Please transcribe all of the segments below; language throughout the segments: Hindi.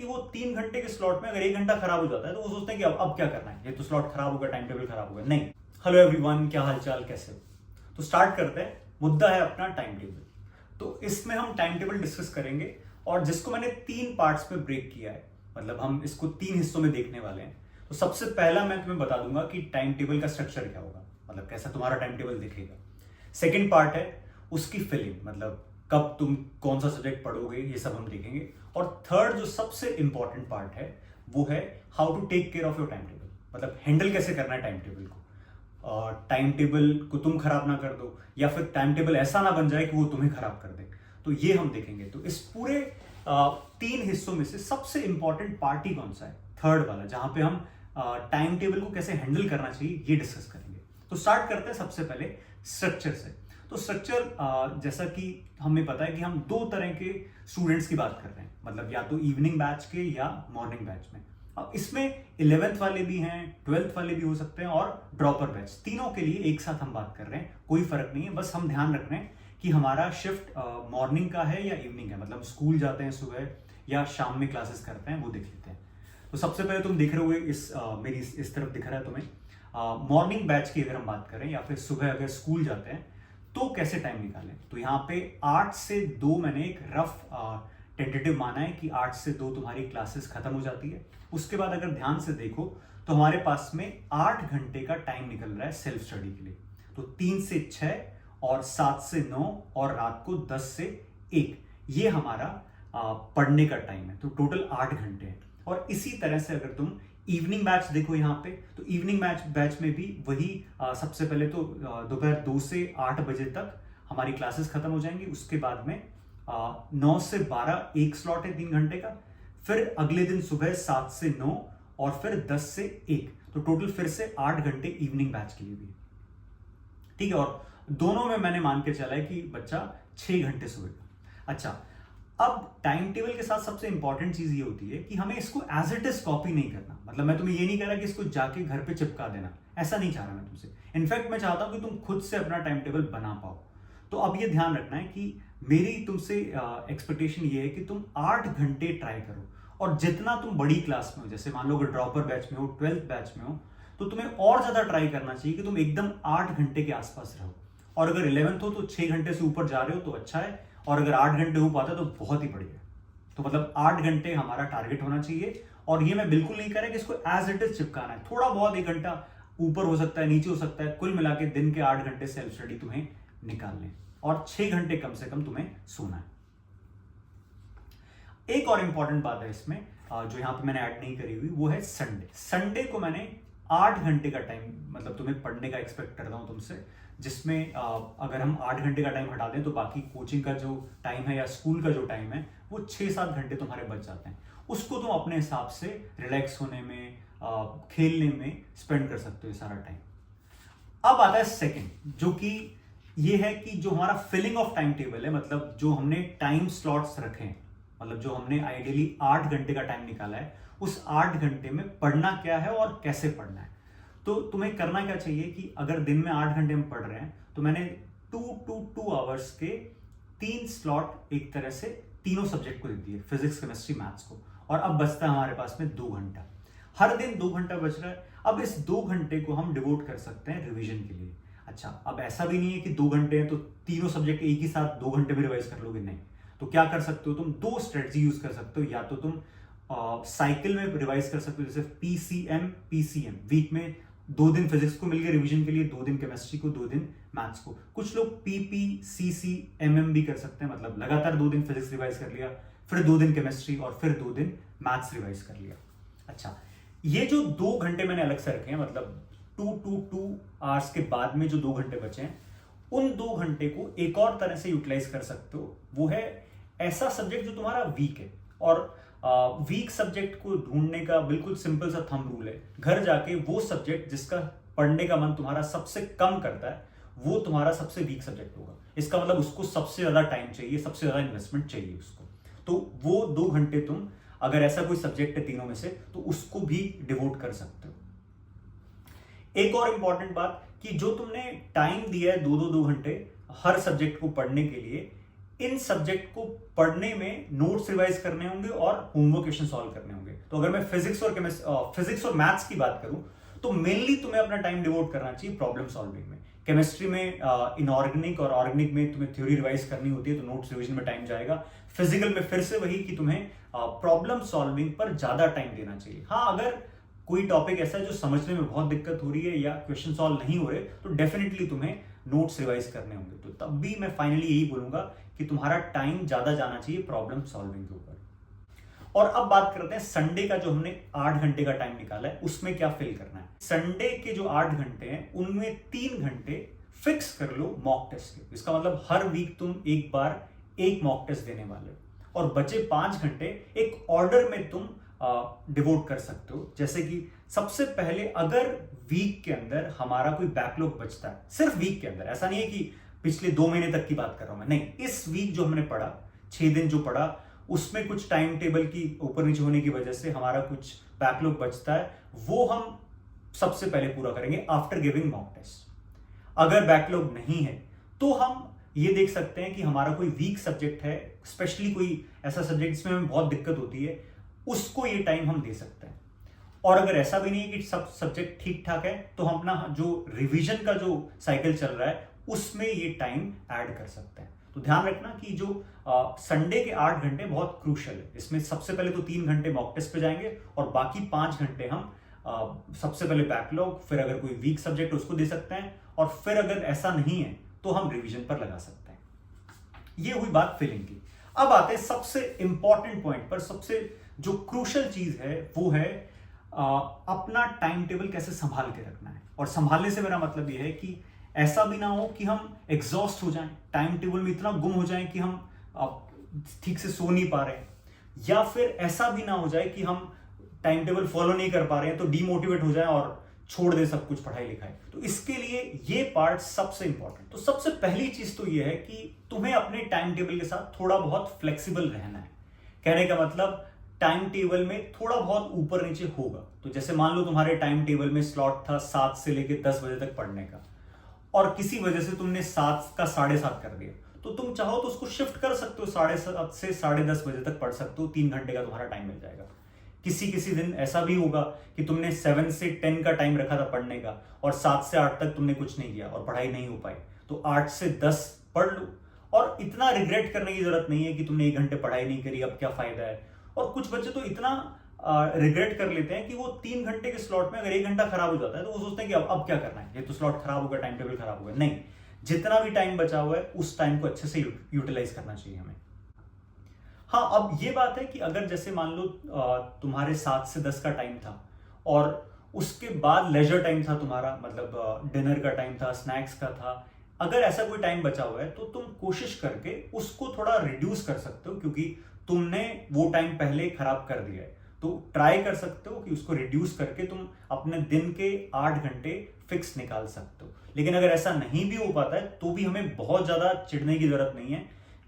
वो 3 घंटे के स्लॉट में अगर 1 घंटा खराब हो जाता है तो वो सोचते हैं कि अब क्या करना है, ये तो स्लॉट खराब होगा, टाइम टेबल खराब होगा। नहीं। हेलो एवरीवन, क्या हालचाल, कैसे हो? तो स्टार्ट करते हैं। मुद्दा है अपना टाइम टेबल। तो इसमें हम टाइम टेबल डिस्कस करेंगे और जिसको मैंने 3 पार्ट्स में ब्रेक किया है, मतलब हम इसको 3 हिस्सों में देखने वाले हैं। तो सबसे पहला मैं तुम्हें बता दूंगा कि टाइम टेबल का स्ट्रक्चर क्या होगा, मतलब कैसा तुम्हारा टाइम टेबल दिखेगा। सेकेंड पार्ट है उसकी फिलिंग, मतलब कब तुम कौन सा सब्जेक्ट पढ़ोगे, ये सब हम देखेंगे। और थर्ड जो सबसे इंपॉर्टेंट पार्ट है वो है how to take care of your time table, मतलब हैंडल कैसे करना है टाइम टेबल को। और टाइम टेबल को तुम खराब ना कर दो या फिर टाइम टेबल ऐसा ना बन जाए कि वो तुम्हें खराब कर दे। तो ये हम देखेंगे। तो इस पूरे 3 हिस्सों में से सबसे इंपॉर्टेंट पार्ट ही कौन सा है? थर्ड वाला, जहां पे हम टाइम टेबल को कैसे हैंडल करना चाहिए ये डिस्कस करेंगे। तो स्टार्ट करते हैं सबसे पहले स्ट्रक्चर से। तो स्ट्रक्चर जैसा कि हमें पता है कि हम 2 तरह के स्टूडेंट्स की बात कर रहे हैं, मतलब या तो इवनिंग बैच के या मॉर्निंग बैच में। अब इसमें 11th वाले भी हैं, 12th वाले भी हो सकते हैं और ड्रॉपर बैच, तीनों के लिए एक साथ हम बात कर रहे हैं। कोई फर्क नहीं है, बस हम ध्यान रख रहे हैं कि हमारा शिफ्ट मॉर्निंग का है या इवनिंग है, मतलब स्कूल जाते हैं सुबह या शाम में क्लासेस करते हैं, वो देख लेते हैं। तो सबसे पहले तुम देख रहे होगे मेरी इस तरफ दिख रहा है तुम्हें मॉर्निंग बैच की अगर हम बात करें या फिर सुबह अगर स्कूल जाते हैं तो कैसे टाइम निकालें। तो यहाँ पे 8 से 2 मैंने एक रफ टेंटेटिव माना है कि 8 से 2 तुम्हारी क्लासेस खत्म हो जाती है। उसके बाद अगर ध्यान से देखो तो हमारे पास में 8 घंटे का टाइम निकल रहा है सेल्फ स्टडी के लिए। तो 3 से 6 और 7 से 9 और रात को 10 से 1 ये हमारा पढ़ने का टाइम है। तो टोटल 8 घंटे हैं। और इसी तरह से अगर तुम इवनिंग बैच देखो यहाँ पे, तो इवनिंग बैच में भी वही सबसे पहले तो दोपहर 2 से 8 बजे तक हमारी क्लासेस खत्म हो जाएंगी। उसके बाद में 9 से 12 एक स्लॉट है 3 घंटे का। फिर अगले दिन सुबह 7 से 9 और फिर 10 से 1। तो टोटल फिर से 8 घंटे इवनिंग बैच के लिए भी, ठीक है। और दोनों में मैंने मान के चला है कि बच्चा 6 घंटे सोएगा। अच्छा, अब टाइम टेबल के साथ सबसे इंपॉर्टेंट चीज ये होती है कि हमें इसको एज इट इज कॉपी नहीं करना। मतलब मैं तुम्हें ये नहीं कह रहा कि इसको जाके घर पे चिपका देना, ऐसा नहीं चाह रहा मैं तुमसे। इनफैक्ट मैं चाहता हूं कि तुम खुद से अपना टाइम टेबल बना पाओ। तो अब ये ध्यान रखना है कि मेरी तुमसे एक्सपेक्टेशन ये है कि तुम 8 घंटे ट्राई करो। और जितना तुम बड़ी क्लास में हो, जैसे मान लो अगर ड्रॉपर बैच में हो, 12th बैच में हो, तो तुम्हें और ज्यादा ट्राई करना चाहिए कि तुम एकदम 8 घंटे के आसपास रहो। और अगर 11th हो तो 6 घंटे से ऊपर जा रहे हो तो अच्छा है, और अगर 8 घंटे हो पाता है तो बहुत ही बढ़िया। तो मतलब 8 घंटे हमारा टारगेट होना चाहिए। और ये मैं बिल्कुल नहीं कह रहा कि इसको एज इट इज चिपकाना है, थोड़ा बहुत 1 घंटा ऊपर हो सकता है, नीचे हो सकता है। कुल मिला के दिन के 8 घंटे सेल्फ स्टडी तुम्हें निकालने और 6 घंटे कम से कम तुम्हें सोना है। एक और इंपॉर्टेंट बात है इसमें जो यहां पे मैंने ऐड नहीं करी हुई, वो है संडे। संडे को मैंने 8 घंटे का टाइम, मतलब तुम्हें पढ़ने का एक्सपेक्ट करता हूं तुमसे, जिसमें अगर हम 8 घंटे का टाइम हटा दें तो बाकी कोचिंग का जो टाइम है या स्कूल का जो टाइम है वो 6-7 घंटे तुम्हारे बच जाते हैं। उसको तुम अपने हिसाब से रिलैक्स होने में, खेलने में स्पेंड कर सकते हो ये सारा टाइम। अब आता है सेकंड, जो कि ये है कि जो हमारा फिलिंग ऑफ टाइम टेबल है, मतलब जो हमने टाइम स्लॉट्स रखे हैं, मतलब जो हमने आइडियली 8 घंटे का टाइम निकाला है, उस 8 घंटे में पढ़ना क्या है और कैसे पढ़ना है। तो तुम्हें करना क्या चाहिए कि अगर दिन में 8 घंटे हम पढ़ रहे हैं तो मैंने 2 आवर्स के 3 स्लॉट एक तरह से तीनों सब्जेक्ट को दे दिए, फिजिक्स, केमिस्ट्री, मैथ्स को। और अब बचता है हमारे पास में 2 घंटा। हर दिन 2 घंटा बच रहा है। अब इस 2 घंटे को हम डिवोट कर सकते हैं रिविजन के लिए। अच्छा, अब ऐसा भी नहीं है कि 2 घंटे हैं तो तीनों सब्जेक्ट एक ही साथ 2 घंटे में रिवाइज कर लोगे, नहीं। तो क्या कर सकते हो तुम, 2 स्ट्रेटजी यूज कर सकते हो। या तो तुम साइकिल में रिवाइज कर सकते हो, जैसे पीसीएम, वीक में 2 दिन फिजिक्स को मिल गए रिवीजन के लिए, 2 दिन केमिस्ट्री को, 2 दिन मैथ्स को। कुछ लोग पीपीसीसीएमएम भी कर सकते हैं, मतलब लगातार 2 दिन फिजिक्स रिवाइज कर लिया, फिर 2 दिन केमिस्ट्री और फिर 2 दिन मैथ्स रिवाइज कर लिया। अच्छा, ये जो 2 घंटे मैंने अलग से रखे हैं, मतलब 2 आवर्स के बाद में जो 2 घंटे बचे हैं, उन 2 घंटे को एक और तरह से यूटिलाइज कर सकते हो। वो है ऐसा सब्जेक्ट जो तुम्हारा वीक है। और वीक सब्जेक्ट को ढूंढने का बिल्कुल सिंपल सा थंब रूल है, घर जाके वो सब्जेक्ट जिसका पढ़ने का मन तुम्हारा सबसे कम करता है वो तुम्हारा सबसे वीक सब्जेक्ट होगा। इसका मतलब उसको सबसे ज्यादा टाइम चाहिए, सबसे ज्यादा इन्वेस्टमेंट चाहिए उसको। तो वो 2 घंटे तुम, अगर ऐसा कोई सब्जेक्ट है तीनों में से, तो उसको भी डिवोट कर सकते हो। एक और इंपॉर्टेंट बात कि जो तुमने टाइम दिया है 2 घंटे हर सब्जेक्ट को पढ़ने के लिए, इन सब्जेक्ट को पढ़ने में नोट्स रिवाइज करने होंगे और होमवर्क क्वेश्चन सॉल्व करने होंगे। तो अगर मैं फिजिक्स और मैथ्स की बात करूं तो मेनली तुम्हें अपना टाइम डिवोट करना चाहिए प्रॉब्लम सॉल्विंग में। केमिस्ट्री में इनऑर्गेनिक और ऑर्गेनिक में तुम्हें थ्योरी रिवाइज करनी होती है तो नोट्स रिवीजन में टाइम जाएगा। फिजिकल में फिर से वही कि तुम्हें प्रॉब्लम सॉल्विंग पर ज्यादा टाइम देना चाहिए। हाँ, अगर कोई टॉपिक ऐसा है जो समझने में बहुत दिक्कत हो रही है या क्वेश्चन सॉल्व नहीं हो रहे तो डेफिनेटली तुम्हें नोट्स रिवाइज करने होंगे। तो तब भी मैं फाइनली यही बोलूंगा कि तुम्हारा टाइम ज्यादा जाना चाहिए प्रॉब्लम सॉल्विंग के ऊपर। और अब बात करते हैं संडे का, जो हमने 8 घंटे का टाइम निकाला है उसमें क्या फिल करना है। संडे के जो 8 घंटे हैं उनमें 3 घंटे फिक्स कर लो मॉक टेस्ट के। इसका मतलब हर वीक तुम एक बार एक मॉक टेस्ट देने वाले हो और बचे 5 घंटे एक ऑर्डर में तुम डिवोट कर सकते हो। जैसे कि सबसे पहले अगर वीक के अंदर हमारा कोई बैकलॉग बचता है, सिर्फ वीक के अंदर, ऐसा नहीं है कि पिछले 2 महीने तक की बात कर रहा हूं मैं, नहीं, इस वीक जो हमने पढ़ा, 6 दिन जो पढ़ा, उसमें कुछ टाइम टेबल की ऊपर नीचे होने की वजह से हमारा कुछ बैकलॉग बचता है, वो हम सबसे पहले पूरा करेंगे आफ्टर गिविंग मॉक टेस्ट। अगर बैकलॉग नहीं है तो हम ये देख सकते हैं कि हमारा कोई वीक सब्जेक्ट है, स्पेशली कोई ऐसा सब्जेक्ट जिसमें हमें बहुत दिक्कत होती है, उसको ये टाइम हम दे सकते हैं। और अगर ऐसा भी नहीं है कि सब सब्जेक्ट ठीक ठाक है तो हम अपना जो रिवीजन का जो साइकिल चल रहा है उसमें ये टाइम ऐड कर सकते हैं। तो ध्यान रखना कि जो संडे के 8 घंटे बहुत क्रूशियल है। इसमें सबसे पहले तो 3 घंटे मॉक टेस्ट पे जाएंगे और बाकी 5 घंटे हम सबसे पहले बैकलॉग, फिर अगर कोई वीक सब्जेक्ट उसको दे सकते हैं और फिर अगर ऐसा नहीं है तो हम रिवीजन पर लगा सकते हैं। ये हुई बात फिलिंग की। अब आते हैं सबसे इंपॉर्टेंट पॉइंट पर। सबसे जो क्रूशियल चीज है वो है अपना टाइम टेबल कैसे संभाल के रखना है। और संभालने से मेरा मतलब यह है कि ऐसा भी ना हो कि हम एग्जॉस्ट हो जाएं, टाइम टेबल में इतना गुम हो जाएं कि हम ठीक से सो नहीं पा रहे हैं, या फिर ऐसा भी ना हो जाए कि हम टाइम टेबल फॉलो नहीं कर पा रहे हैं तो डीमोटिवेट हो जाए और छोड़ दे सब कुछ पढ़ाई लिखाई। तो इसके लिए ये पार्ट सबसे इंपॉर्टेंट। तो सबसे पहली चीज तो ये है कि तुम्हें अपने टाइम टेबल के साथ थोड़ा बहुत फ्लेक्सिबल रहना है। कहने का मतलब टाइम टेबल में थोड़ा बहुत ऊपर नीचे होगा। तो जैसे मान लो तुम्हारे टाइम टेबल में स्लॉट था 7 से लेकर 10 बजे तक पढ़ने का और किसी वजह से तुमने 7 का 7:30 कर दिया, तो तुम चाहो तो उसको शिफ्ट कर सकते हो, 7:30 से 10:30 बजे तक पढ़ सकते हो। 3 घंटे का तुम्हारा टाइम मिल जाएगा। किसी दिन ऐसा भी होगा कि तुमने 7 से 10 का टाइम रखा था पढ़ने का और 7 से 8 तक तुमने कुछ नहीं किया और पढ़ाई नहीं हो पाई, तो 8 से 10 पढ़ लो। और इतना रिग्रेट करने की जरूरत नहीं है कि तुमने 1 घंटे पढ़ाई नहीं करी, अब क्या फायदा है। और कुछ बच्चे तो इतना रिग्रेट कर लेते हैं कि वो 3 घंटे के स्लॉट में अगर 1 घंटा खराब हो जाता है तो वो सोचते हैं कि अब क्या करना है, ये तो स्लॉट खराब होगा, टाइम टेबल खराब होगा। नहीं, जितना भी टाइम बचा हुआ है उस टाइम को अच्छे से यूटिलाइज करना चाहिए हमें। हाँ, अब ये बात है कि अगर जैसे मान लो तुम्हारे 7 से 10 का टाइम था और उसके बाद लेजर टाइम था तुम्हारा, मतलब डिनर का टाइम था, स्नैक्स का था, अगर ऐसा कोई टाइम बचा हुआ है तो तुम कोशिश करके उसको थोड़ा रिड्यूस कर सकते हो, क्योंकि तुमने वो टाइम पहले खराब कर दिया है। तो ट्राई कर सकते हो कि उसको रिड्यूस करके तुम अपने दिन के 8 घंटे फिक्स निकाल सकते हो। लेकिन अगर ऐसा नहीं भी हो पाता है तो भी हमें बहुत ज्यादा चिढ़ने की जरूरत नहीं है,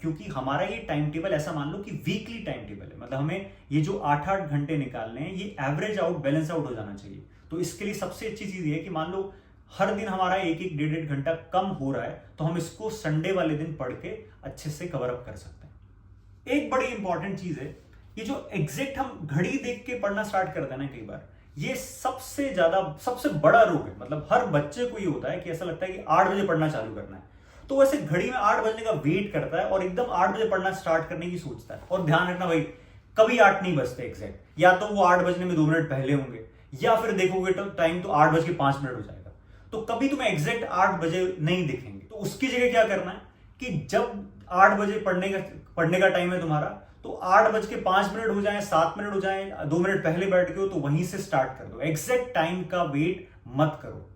क्योंकि हमारा ये टाइम टेबल ऐसा मान लो कि वीकली टाइम टेबल है। मतलब हमें ये जो 8-8 घंटे निकालने हैं ये एवरेज आउट, बैलेंस आउट हो जाना चाहिए। तो इसके लिए सबसे अच्छी चीज ये है कि मान लो हर दिन हमारा 1-1, 1.5 घंटा कम हो रहा है तो हम इसको संडे वाले दिन पढ़ के अच्छे से कवर अप कर सकते हैं। एक बड़ी इंपॉर्टेंट चीज है, ये जो एग्जैक्ट हम घड़ी देख के पढ़ना स्टार्ट करते हैं ना कई बार, ये सबसे बड़ा रोग है। मतलब हर बच्चे को ये होता है कि ऐसा लगता है कि 8 बजे पढ़ना चालू करना है, तो वैसे घड़ी में 8 बजने का वेट करता है और एकदम 8 बजे पढ़ना स्टार्ट करने की सोचता है। और ध्यान रखना भाई, कभी 8 नहीं बजते एग्जैक्ट, या तो वो 8 बजने में 2 मिनट पहले होंगे, या फिर देखोगे तो टाइम तो 8:05 हो जाएगा। तो कभी तुम्हें एग्जैक्ट 8 बजे नहीं दिखेंगे। तो उसकी जगह क्या करना है कि जब 8 बजे पढ़ने का टाइम है तुम्हारा, तो 8:05 हो जाए, 7 मिनट हो जाए, 2 मिनट पहले बैठ गए हो तो वहीं से स्टार्ट कर दो। एग्जैक्ट टाइम का वेट मत करो।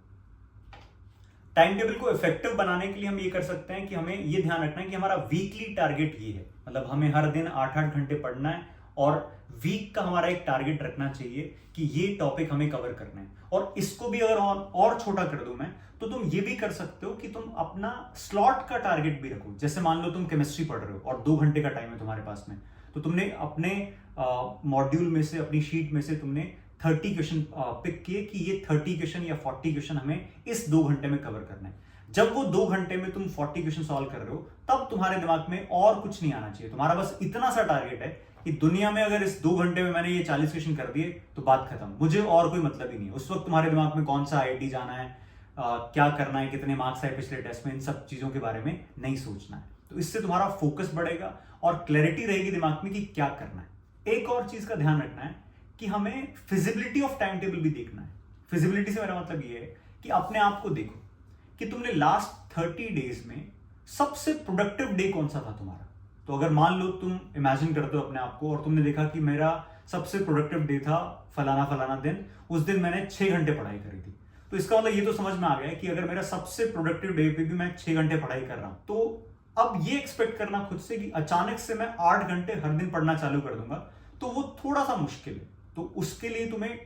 टाइम टेबल को इफेक्टिव बनाने के लिए हम ये कर सकते हैं कि हमें ये ध्यान रखना है कि हमारा वीकली टारगेट ये है। मतलब हमें हर दिन 8-8 घंटे पढ़ना है और वीक का हमारा एक टारगेट रखना चाहिए कि ये टॉपिक हमें कवर करना है। और इसको भी अगर और छोटा कर दूं मैं, तो तुम ये भी कर सकते हो कि तुम अपना स्लॉट का टारगेट भी रखो। जैसे मान लो तुम केमिस्ट्री पढ़ रहे हो और 2 घंटे का टाइम है तुम्हारे पास में, तो तुमने अपने मॉड्यूल में से, अपनी शीट में से तुमने 30 क्वेश्चन पिक किए कि ये 30 क्वेश्चन या 40 क्वेश्चन हमें इस 2 घंटे में कवर करना है। जब वो 2 घंटे में तुम 40 क्वेश्चन सॉल्व कर रहे हो, तब तुम्हारे दिमाग में और कुछ नहीं आना चाहिए। तुम्हारा बस इतना सा टारगेट है कि दुनिया में अगर इस 2 घंटे में मैंने ये 40 क्वेश्चन कर दिए तो बात खत्म, मुझे और कोई मतलब ही नहीं है। उस वक्त तुम्हारे दिमाग में कौन सा आईआईटी जाना है, क्या करना है, कितने मार्क्स आए पिछले टेस्ट में, इन सब चीजों के बारे में नहीं सोचना है। तो इससे तुम्हारा फोकस बढ़ेगा और क्लैरिटी रहेगी दिमाग में कि क्या करना है। एक और चीज का ध्यान रखना है कि हमें फिजिबिलिटी ऑफ टाइम टेबल भी देखना है। फिजिबिलिटी से मेरा मतलब ये है कि अपने आप को देखो कि तुमने लास्ट 30 डेज में सबसे प्रोडक्टिव डे कौन सा था तुम्हारा। तो अगर मान लो तुम इमेजिन करते हो अपने आप को और तुमने देखा कि मेरा सबसे प्रोडक्टिव डे था फलाना फलाना दिन, उस दिन मैंने 6 घंटे पढ़ाई करी थी, तो इसका मतलब ये तो समझ में आ गया कि अगर मेरा सबसे प्रोडक्टिव डे पे भी मैं 6 घंटे पढ़ाई कर रहा हूं, तो अब ये एक्सपेक्ट करना खुद से कि अचानक से मैं 8 घंटे हर दिन पढ़ना चालू कर दूंगा, तो वो थोड़ा सा मुश्किल है। तो उसके लिए तुम्हें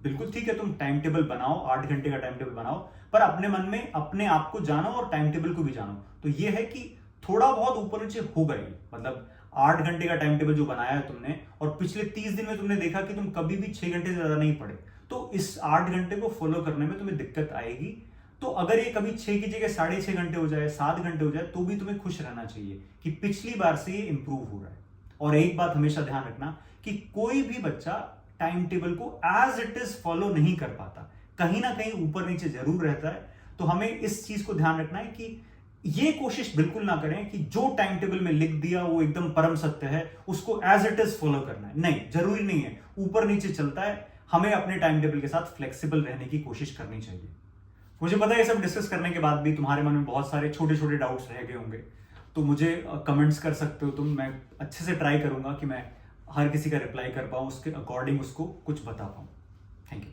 बिल्कुल ठीक है, तुम टाइम टेबल बनाओ, 8 घंटे का टाइम टेबल बनाओ, पर अपने मन में अपने आप को जानो और टाइम टेबल को भी जानो। तो ये है कि थोड़ा बहुत ऊपर नीचे होगा ही, मतलब 8 घंटे का टाइम टेबल जो बनाया है तुमने और पिछले 30 दिन में तुमने देखा कि तुम कभी भी 6 घंटे से ज्यादा नहीं पढ़े, तो इस 8 घंटे को फॉलो करने में तुम्हें दिक्कत आएगी। तो अगर ये कभी 6 की जगह 6.5 घंटे हो जाए, 7 घंटे हो जाए, तो भी तुम्हें खुश रहना चाहिए कि पिछली बार से ये इंप्रूव हो रहा है। और एक बात हमेशा ध्यान रखना कि कोई भी बच्चा टाइम टेबल को एज इट इज फॉलो नहीं कर पाता, कहीं ना कहीं ऊपर नीचे जरूर रहता है। तो हमें इस चीज को ध्यान रखना है कि ये कोशिश बिल्कुल ना करें कि जो टाइम टेबल में लिख दिया वो एकदम परम सत्य है, उसको एज इट इज फॉलो करना है। नहीं, जरूरी नहीं है, ऊपर नीचे चलता है। हमें अपने टाइम टेबल के साथ फ्लेक्सिबल रहने की कोशिश करनी चाहिए। मुझे पता है ये सब डिस्कस करने के बाद भी तुम्हारे मन में बहुत सारे छोटे छोटे डाउट्स रह गए होंगे, तो मुझे कमेंट्स कर सकते हो तुम। मैं अच्छे से ट्राई करूंगा कि मैं हर किसी का रिप्लाई कर पाऊँ, उसके अकॉर्डिंग उसको कुछ बता पाऊँ। Thank you.